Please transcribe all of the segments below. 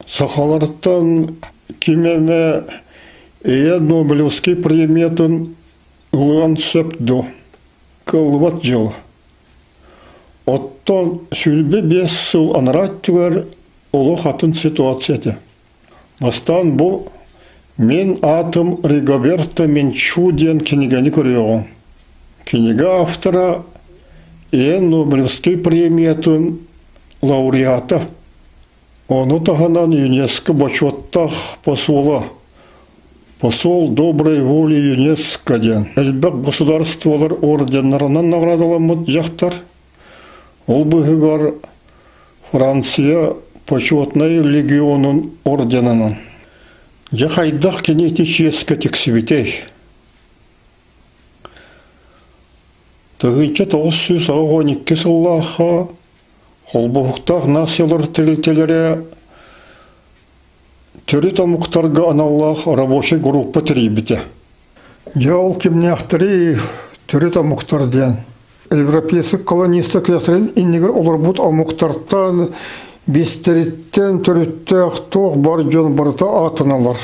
Сахаларттан кимеме Нобелевский премиятын ылан сөпді кылват жыл. Оттон сүлбе 5 сыл анраттығар олы хатын ситуацияты. Бастан бұл мен атым Ригоберто Менчу ден кенегені көріғын. Кенега автора Нобелевский премиятын лауреата. Оны тағанан ЮНЕСКО бачуаттақ посола. Посол доброй воли ЮНЕСКО ден. Әлбәк государстволар орденларынан наградыламыд жақтар. Ол бұғығар Франция почетный легионын орденынан. Жахайдақ кенеті ческі тексібітей. Тығынча 912 сыллаға ол бұғықтақ насылар тірілтелері түрі тамуқтарға аналлах рабочий группа тірейбіті. Жауыл кемне ақтыры түрі тамуқтар ден. Европейсік колонистік ләқтерін иннегер олар бұд амуқтарттан бестереттен түріттәқ тоқ бар жон барыта атыналар.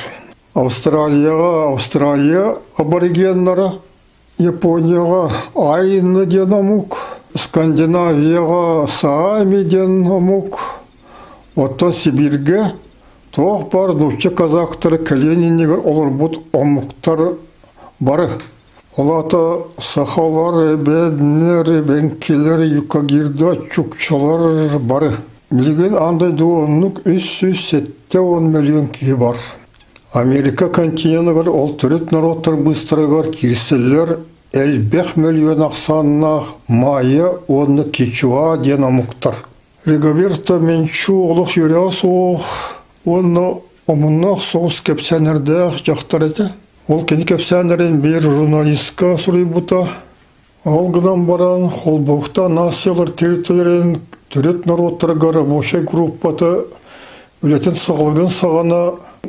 Австралия аборигенлары, Японияға айны ден амук, Скандинавияға Саами ден амук, оттан Сибирге тоқ бар нұшчы казақтары кәленінегер олар бұд амуқтар бары. Олата сахалар, бәдінер, бәнкелер, юкагирда, чукчалар бары. Білген андай дуонлық 370 миллион кие бар. Америка континенігер ол түрет народтар быстырығар кирселер 50 миллион ақсанына майя оны кечуа ден амуқтар. Ригоберто Менчу олық юряс оқ, оны омыннақ соғыс кепсәнердәқ жақтар еті. Ол кені кепсәнерін бір журналистка сұрай бұта. Алғыдан баран қолбуқта насиялар терітілерін түрет народтарға рабочий группаты үлетін сағылған сағана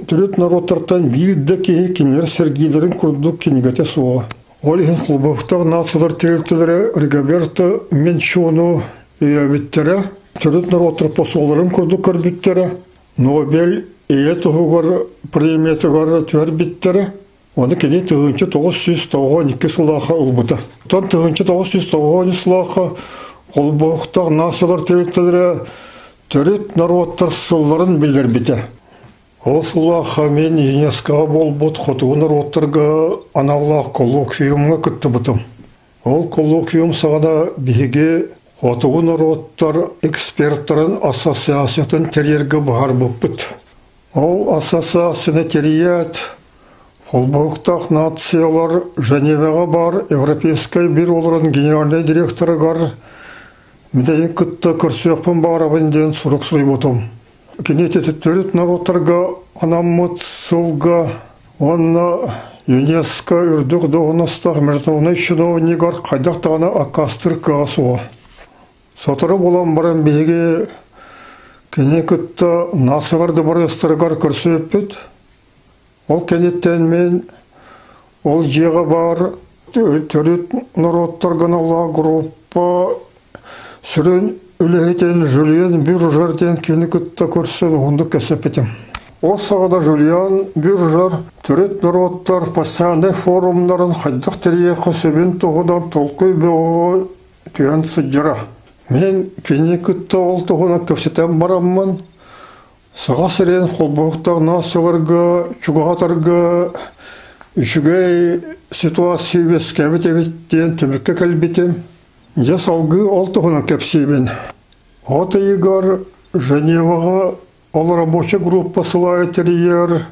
түрет народтардан бірді кенер сергейлерін күрдік кенегеті суға. Ол ең қолбуқта насиялар терітілері Ригоберто Менчуны өйәбіттері, түрет народтар посоларын күрдік көрбіттері, Нобель тұғығыр премиятығар түрбіттері, оны кені 992 сылаға ұлбыды. Тон 992 сылаға қолбуқтақ насылар теректілері түрет народтар сылларын білдер біті. Ол сылаға мен ЮНЕСКОға бол бұд құтығы народтарға аналлақ коллоквиумға күтті бұтым. Ол коллоквиум сағана біге құтығы народтар эксперттарын ассоциациятын терергі бағар бұппыд. Ол ассоциацияны терият Қолбауқтақ нациялар Женеваға бар Европейскай бір оларын генеральный директорығар Медайын күтті көрсеқпін барабын ден сұрақ сұй бұтым. Кенет етіттөрет народтарға анаммыт сылға онына ЮНЕСКО үрдіқ доғыныстақ международный чиновнигар қайдақтағына акастыр қағасуға. Сатыры болан баран бейге кенет күтті нацияларды бар естірігар көрсеқпет. Ол кенеттен мен ол жеға бар түрет народтарған алла группа сүрен үлейтен Жулиан Бюржарден кені күтті көрсен оңды кәсепетім. Ол сағада Жулиан Бюржар түрет народтар постоянный форумларын қайдық терие қосебен тұғыдан толқой бөғі түйен сұджыра. Мен кені күтті ол тұғына көпсетен барамын. Саға сірен қолбауқтақ насыларға, чуғатарға, үшігей ситуация вескәбет әбеттен түбікке кәлбетім. Жас алғы олтығына кәпсейбен. Аты егар Женеваға ол рабочий группа сылай терьер,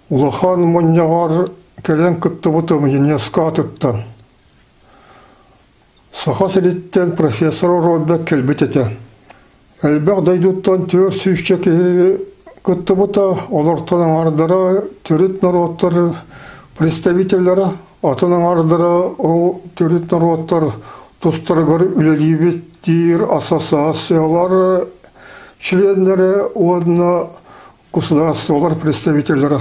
Улахан Моньягар кәлен күтті бұтым ЮНЕСКО атыттан. Саға сіреттен профессор Робек кәлбет еті. Әлбәқ дайдуттан төр сүйшчекі күтті бұта, олартының ардыра түрет народтар представителері, атының ардыра ол түрет народтар тұстырғыр үлелебеттер, ассоциациялар, членлері, одына государстволар представителері.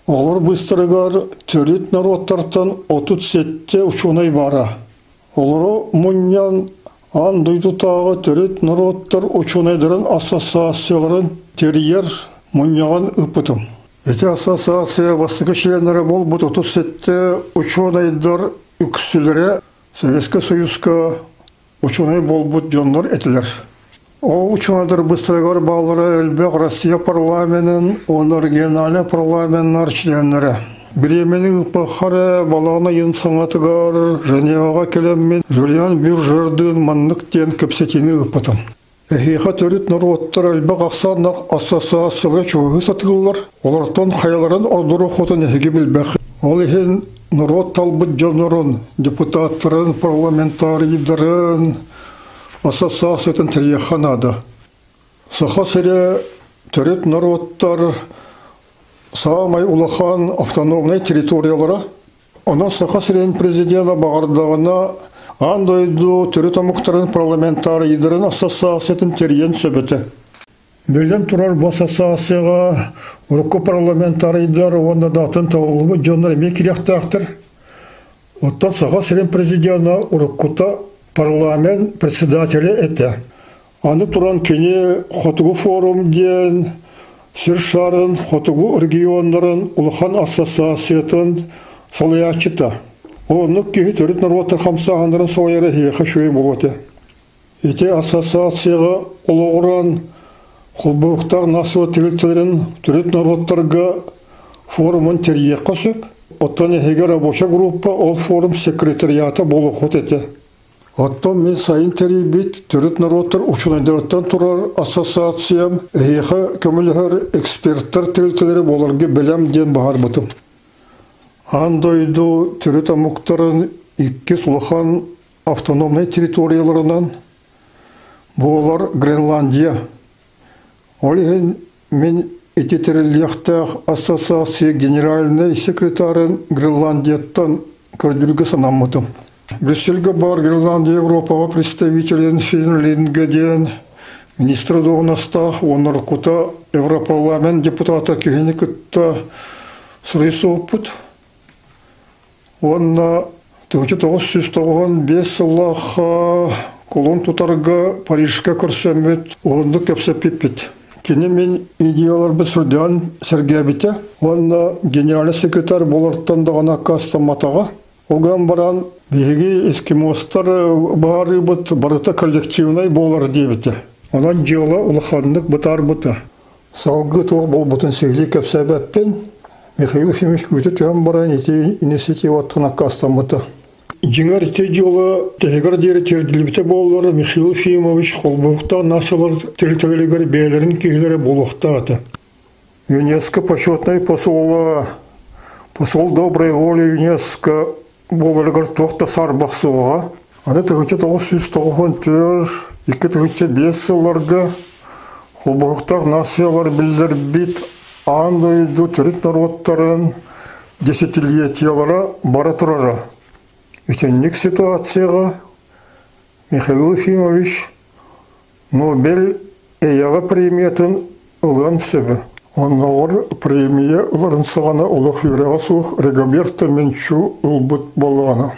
Олар бұстырғыр түрет народтартан 37 учунай бара. Олары мұньян андойду тағы түрет народтар учунайдырын ассоциацияларын терьер мұньяған ұпытым. Эти ассоциация бастығы членері бол бұт 37 ученыйдар үксілері Советский Союзка ученый бол бұт жонлар етілер. Ол ученыйдар быстырығар бағлары әлбәқ Россия парламентінің, онар генеральный парламентнар членері. Біременің ұпақары балағына ен саңатығар Женеваға келеммен Жулиан Бюржердің маннықтен көпсетені ұпытым. Эхиха төрет народтар әлбәқ ақсанақ ассоциациялы чоғы сатығылар. Олартан қаяларын ордыру хотын әхіге білбәқ. Ол ехен народ талбыт жанырын, депутаттарын, парламентарийдарын, ассоциациятын тірияқанады. Саха сірі төрет народтар Саамай улахан автономный территориялары. Онан саха сірен президента бағардағына андойду түрет амуқтарын парламентарийдарын ассоциациятын терген сөбіті. Бөлден тұрар бұл ассоциацияға ұрыққы парламентарийдар онда датын тауылымы жонлар еме керектақтыр. Оттан саха сірен президента ұрыққыта парламент председателі әті. Аны тұран кене Хотугу форум ден, Сиршарын, Хотугу регионларын улахан ассоциациятын салаячыта. Онық кейі түрет народтар қамсағандарын солайыры хейқа шөй болуды. Эти ассоциацияға олығыран құлбұқтар насылы тірілтілерін түрет народтарға форумын терие қосып, оттан ехеге рабоча группа ол форум секретарията болу қот еті. Оттан мен сайын теребет түрет народтар учынайдарыттан тұрар ассоциациям ехеға көмілігер эксперттар тірілтілері боларғы білем ден бағар бұтым. Андойду түрет амуқтарын икки сулахан автономный территорияларынан болар Гренландия. Олеген мен ететеріліяқтақ ассоциация генеральный секретарын Гренландияттан көрдіргі санамытым. Брюссельге бар Гренландия Европаға представителен Финляндиядан министр доғынастақ, оныр құта Европарламент депутаты кегені күтті сұрайсы опыт. Онна 1995 жыллаға колон тұтарға Парижға көрсемет, онды көпсеп пеппет. Кені мен идеялар біз сүрден сәргәбіте, онна генеральный секретарь боларттан дағана кастаматаға. Олған баран бейгі эскимостар бары бұт, барыта коллективнай болар дейбіте. Онан жиола ұлықандық бұтар бұты. Салғы тоғы бол бұтын сөйлі көпсәбәппен, Михаил Ефимович көйті түйен баран еті инициатива аттығына кастамыты. Жыңар те жолы тегар дері терділбіте болылары Михаил Ефимович қолбұқта насылар терілтелігер бәйлерін кейлері болуқта аты. ЮНЕСКО почетный посол доброй воли ЮНЕСКО болылығыр тоқта сарбақсуға. Ады 1994-2005 жылларға қолбұқтақ насылар білдір бит андойду түрет народтарын десятилетиялары бара тұрары. Үтеннік ситуацияға Михаил Ефимович Нобель эяға премиятын ұлған сөбі. Онлар премия ұларын сағана ұлық юреға суық Регаберта Менчу ұлбыт болғаны.